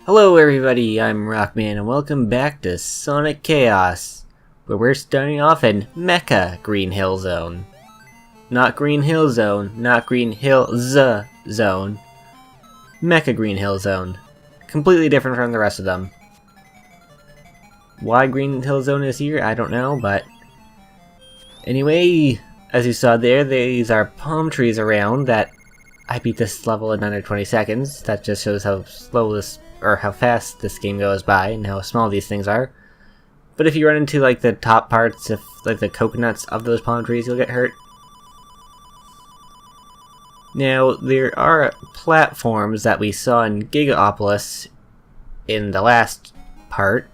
Hello everybody, I'm Rockman and welcome back to Sonic Chaos, where we're starting off in Mecha Green Hill Zone. Not Green Hill Zone, not Green Hill Zone. Mecha Green Hill Zone. Completely different from the rest of them. Why Green Hill Zone is here, I don't know, but... Anyway, as you saw there, these are palm trees around that I beat this level in under 20 seconds. That just shows how slow this, or how fast this game goes by and how small these things are. But if you run into like the top parts of like the coconuts of those palm trees, you'll get hurt. Now, there are platforms that we saw in Gigaopolis in the last part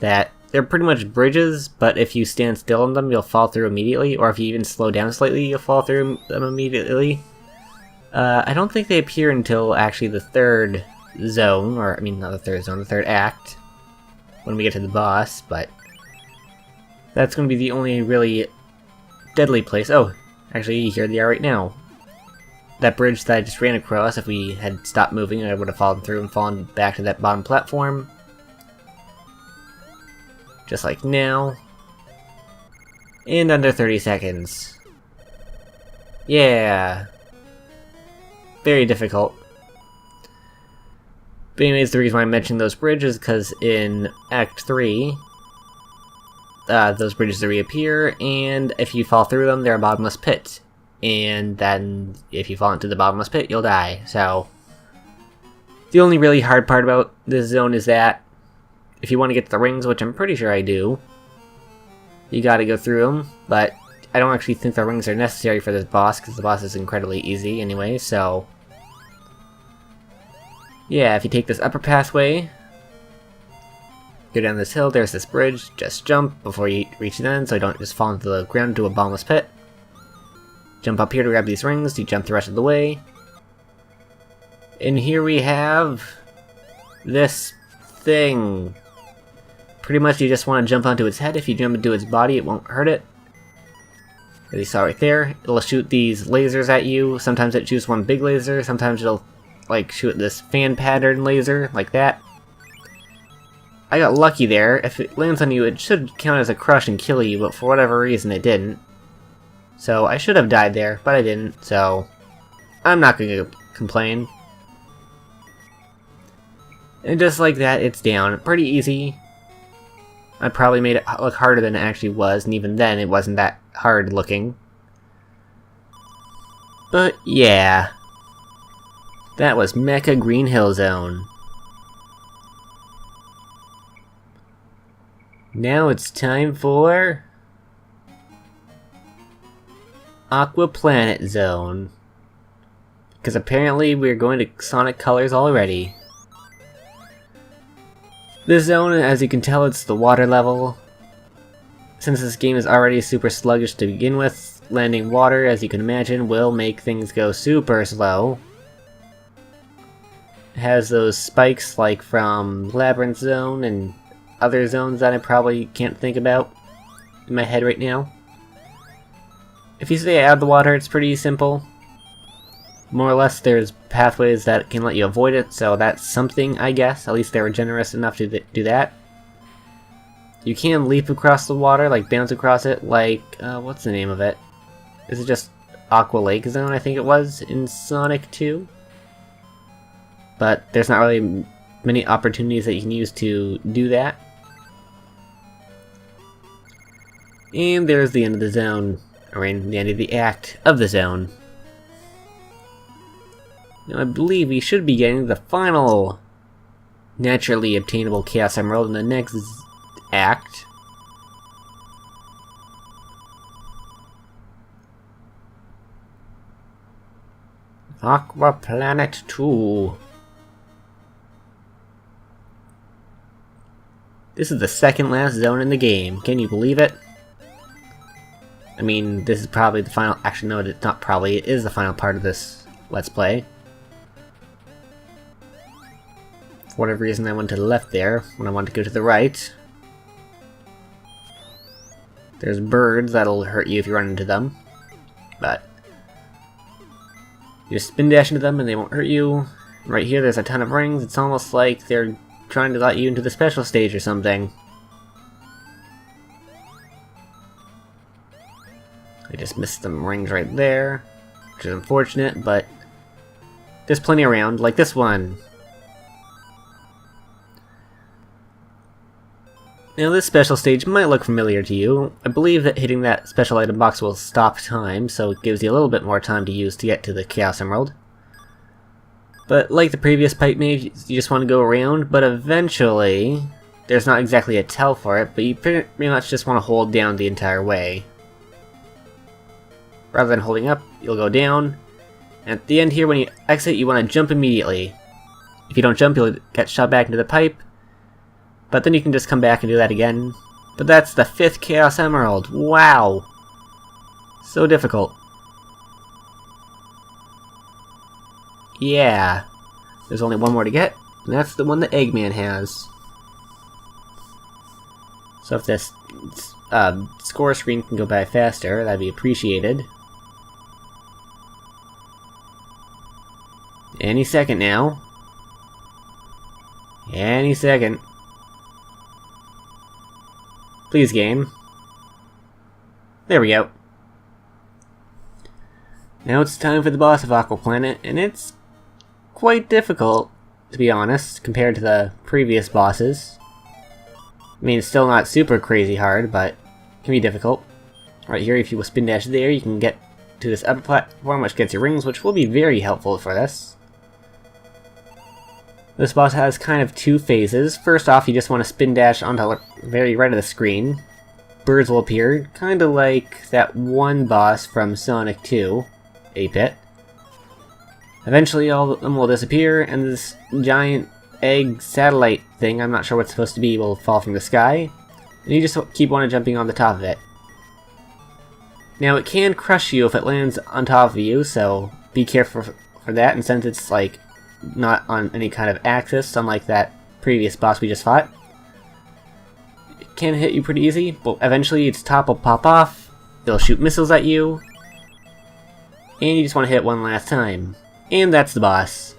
that they're pretty much bridges, but if you stand still on them, you'll fall through immediately, or if you even slow down slightly, you'll fall through them immediately. I don't think they appear until actually the third zone, or I mean not the third zone, the third act, when we get to the boss, but that's going to be the only really deadly place. Oh, actually here they are right now. That bridge that I just ran across, if we had stopped moving, I would have fallen through and fallen back to that bottom platform. Just like now. And under 30 seconds. Yeah. Very difficult. But anyways, the reason why I mentioned those bridges is because in Act 3, those bridges reappear, and if you fall through them, they're a bottomless pit. And then, if you fall into the bottomless pit, you'll die. So, the only really hard part about this zone is that, if you want to get to the rings, which I'm pretty sure I do, you gotta go through them, but I don't actually think the rings are necessary for this boss, because the boss is incredibly easy anyway, so... Yeah, if you take this upper pathway, go down this hill, there's this bridge, just jump before you reach the end, so you don't just fall into the ground into a bottomless pit. Jump up here to grab these rings, you jump the rest of the way. And here we have... this thing. Pretty much you just want to jump onto its head. If you jump into its body, it won't hurt it. As you saw right there, it'll shoot these lasers at you. Sometimes it shoots one big laser, sometimes it'll like shoot this fan pattern laser, like that. I got lucky there. If it lands on you, it should count as a crush and kill you, but for whatever reason it didn't. So I should have died there, but I didn't, so I'm not going to complain. And just like that, it's down. Pretty easy. I probably made it look harder than it actually was, and even then it wasn't that hard looking. But yeah. That was Mecha Green Hill Zone. Now it's time for... Aqua Planet Zone. Because apparently we're going to Sonic Colors already. This zone, as you can tell, it's the water level. Since this game is already super sluggish to begin with, landing water, as you can imagine, will make things go super slow. It has those spikes like from Labyrinth Zone and other zones that I probably can't think about in my head right now. If you stay out of the water, it's pretty simple. More or less, there's pathways that can let you avoid it, so that's something, I guess. At least they were generous enough to do that. You can leap across the water, like bounce across it, like, what's the name of it? Is it just Aqua Lake Zone, I think it was, in Sonic 2? But there's not really many opportunities that you can use to do that. And there's the end of the zone, or in the end of the act of the zone. Now I believe we should be getting the final naturally obtainable Chaos Emerald in the next act. Aqua Planet 2. This is the second last zone in the game. Can you believe it? I mean, this is probably the final... Actually, no, it's not probably. It is the final part of this Let's Play. For whatever reason, I went to the left there, when I want to go to the right. There's birds that'll hurt you if you run into them. But You just spin dash into them and they won't hurt you. Right here there's a ton of rings. It's almost like they're trying to let you into the special stage or something. I just missed some rings right there, which is unfortunate, but there's plenty around, like this one. Now this special stage might look familiar to you. I believe that hitting that special item box will stop time, so it gives you a little bit more time to use to get to the Chaos Emerald. But like the previous pipe maze, you just want to go around, but eventually, there's not exactly a tell for it, but you pretty much just want to hold down the entire way. Rather than holding up, you'll go down, and at the end here when you exit, you want to jump immediately. If you don't jump, you'll get shot back into the pipe, but then you can just come back and do that again. But that's the 5th Chaos Emerald! Wow! So difficult. Yeah. There's only one more to get, and that's the one that Eggman has. So if this score screen can go by faster, that'd be appreciated. Any second now. Any second. Please, game. There we go. Now it's time for the boss of Aqua Planet, and it's quite difficult, to be honest, compared to the previous bosses. I mean, it's still not super crazy hard, but it can be difficult. Right here, if you spin dash there, you can get to this upper platform, which gets your rings, which will be very helpful for this. This boss has kind of 2 phases. First off, you just want to spin dash onto the very right of the screen. Birds will appear, kind of like that one boss from Sonic 2, 8-bit. Eventually all of them will disappear, and this giant egg satellite thing, I'm not sure what it's supposed to be, will fall from the sky. And you just keep jumping on the top of it. Now it can crush you if it lands on top of you, so be careful for that, and since it's like not on any kind of axis, unlike that previous boss we just fought, it can hit you pretty easy, but eventually its top will pop off, it'll shoot missiles at you, and you just want to hit it one last time. And that's the boss.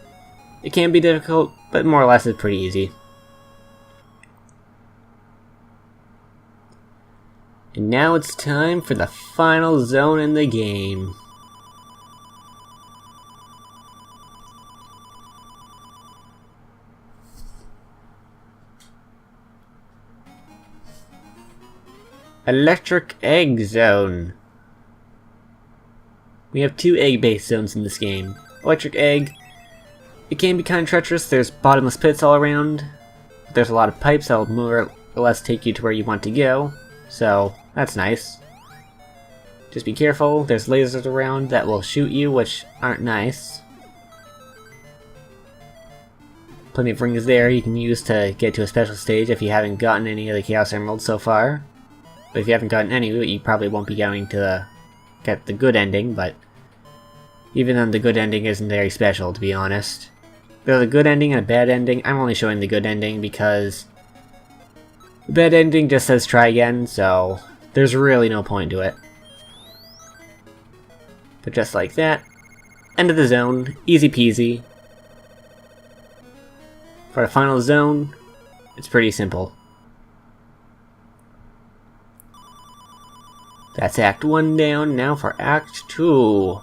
It can be difficult, but more or less it's pretty easy. And now it's time for the final zone in the game. Electric Egg Zone. We have 2 egg-based zones in this game. Electric Egg, it can be kind of treacherous. There's bottomless pits all around. There's a lot of pipes that'll more or less take you to where you want to go. So, that's nice. Just be careful, there's lasers around that will shoot you, which aren't nice. Plenty of rings there you can use to get to a special stage if you haven't gotten any of the Chaos Emeralds so far. But if you haven't gotten any, you probably won't be going to get the good ending, but even then the good ending isn't very special, to be honest. There's a good ending and a bad ending. I'm only showing the good ending because the bad ending just says try again, so there's really no point to it. But just like that, end of the zone, easy peasy. For the final zone, it's pretty simple. That's Act 1 down, now for Act 2.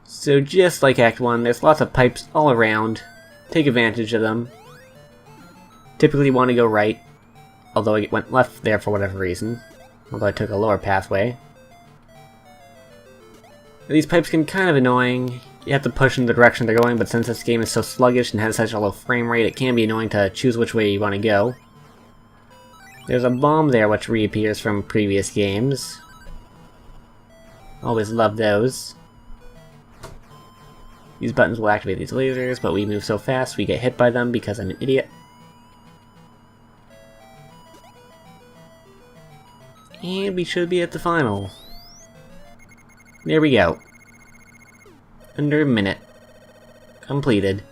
So just like Act 1, there's lots of pipes all around. Take advantage of them. Typically you want to go right, although I went left there for whatever reason. Although I took a lower pathway. These pipes can be kind of annoying. You have to push in the direction they're going, but since this game is so sluggish and has such a low frame rate, it can be annoying to choose which way you want to go. There's a bomb there which reappears from previous games. Always love those. These buttons will activate these lasers, but we move so fast we get hit by them because I'm an idiot. And we should be at the final. There we go. Under a minute. Completed.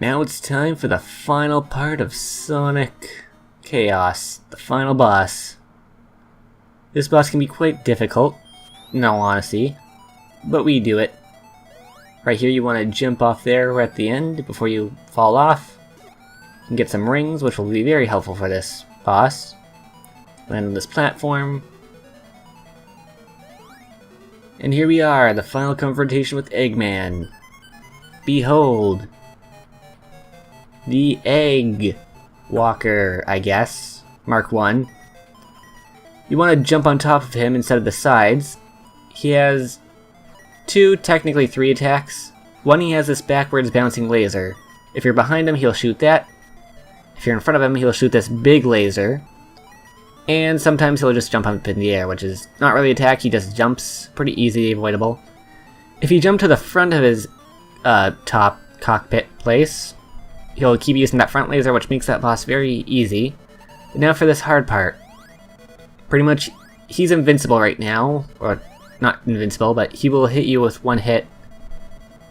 Now it's time for the final part of Sonic Chaos, the final boss. This boss can be quite difficult, in all honesty, but we do it. Right here you want to jump off there at the end before you fall off. You can get some rings, which will be very helpful for this boss. Land on this platform. And here we are, the final confrontation with Eggman. Behold! The Egg Walker, I guess. Mark 1. You want to jump on top of him instead of the sides. He has 2, technically 3 attacks. One, he has this backwards bouncing laser. If you're behind him, he'll shoot that. If you're in front of him, he'll shoot this big laser. And sometimes he'll just jump up in the air, which is not really attack, he just jumps. Pretty easy, avoidable. If you jump to the front of his top cockpit place, he'll keep using that front laser, which makes that boss very easy. But now for this hard part. Pretty much, he's invincible right now, or not invincible, but he will hit you with one hit.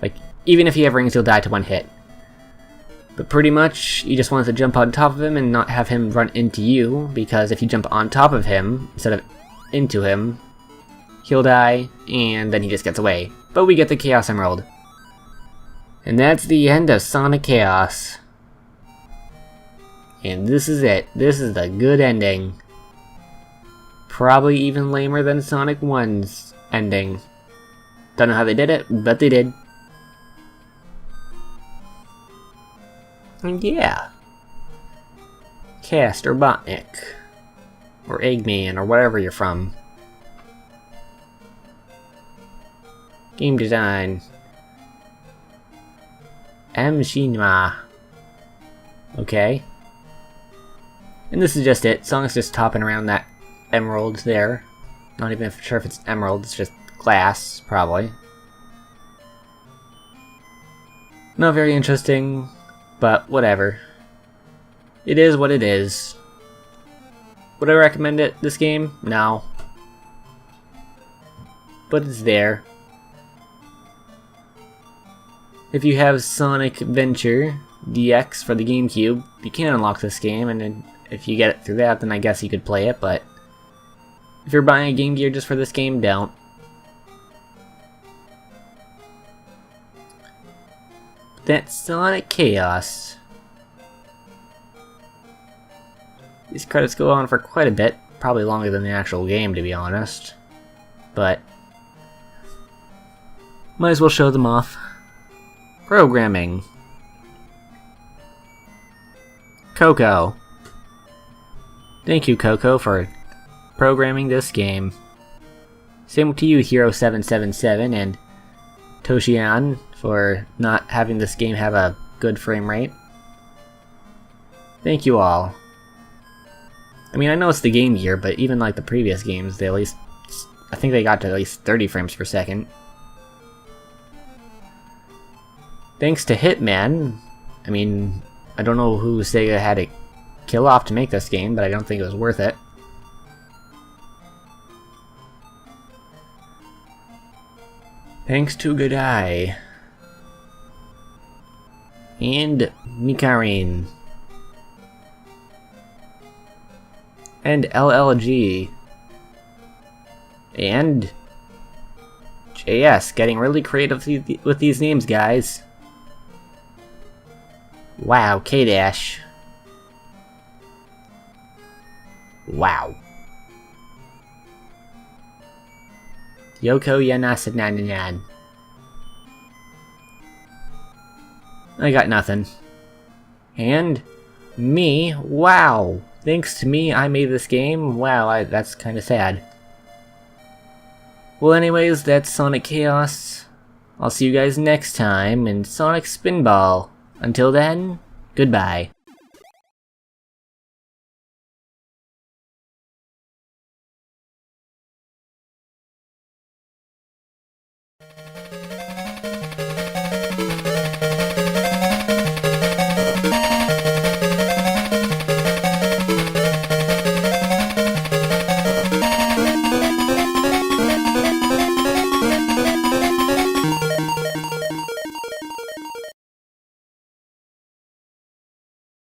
Like, even if you have rings, you'll die to one hit. But pretty much, you just want to jump on top of him and not have him run into you, because if you jump on top of him, instead of into him, he'll die, and then he just gets away. But we get the Chaos Emerald. And that's the end of Sonic Chaos. And this is it. This is the good ending. Probably even lamer than Sonic 1's ending. Don't know how they did it, but they did. And yeah. Cast or Botnik. Or Eggman, or wherever you're from. Game design. Shinma. Okay. And this is just it. Sonic's just topping around that emerald there. Not even sure if it's emerald, it's just glass, probably. Not very interesting, but whatever. It is what it is. Would I recommend it, this game? No. But it's there. If you have Sonic Adventure DX for the GameCube, you can unlock this game, and then if you get it through that, then I guess you could play it, but if you're buying a Game Gear just for this game, don't. That's Sonic Chaos. These credits go on for quite a bit, probably longer than the actual game, to be honest. But might as well show them off. Programming. Coco. Thank you, Coco, for programming this game. Same to you, Hero777, and Toshian, for not having this game have a good frame rate. Thank you all. I mean, I know it's the Game Gear, but even like the previous games, they at least, I think they got to at least 30 frames per second. Thanks to Hitman. I mean, I don't know who Sega had to kill off to make this game, but I don't think it was worth it. Thanks to Godai. And Mikarin. And LLG. And JS, getting really creative with these names, guys. Wow, K-Dash. Wow. Yoko Yanasananan. I got nothing. And me, wow. Thanks to me, I made this game. Wow, that's kind of sad. Well, anyways, that's Sonic Chaos. I'll see you guys next time in Sonic Spinball. Until then, goodbye.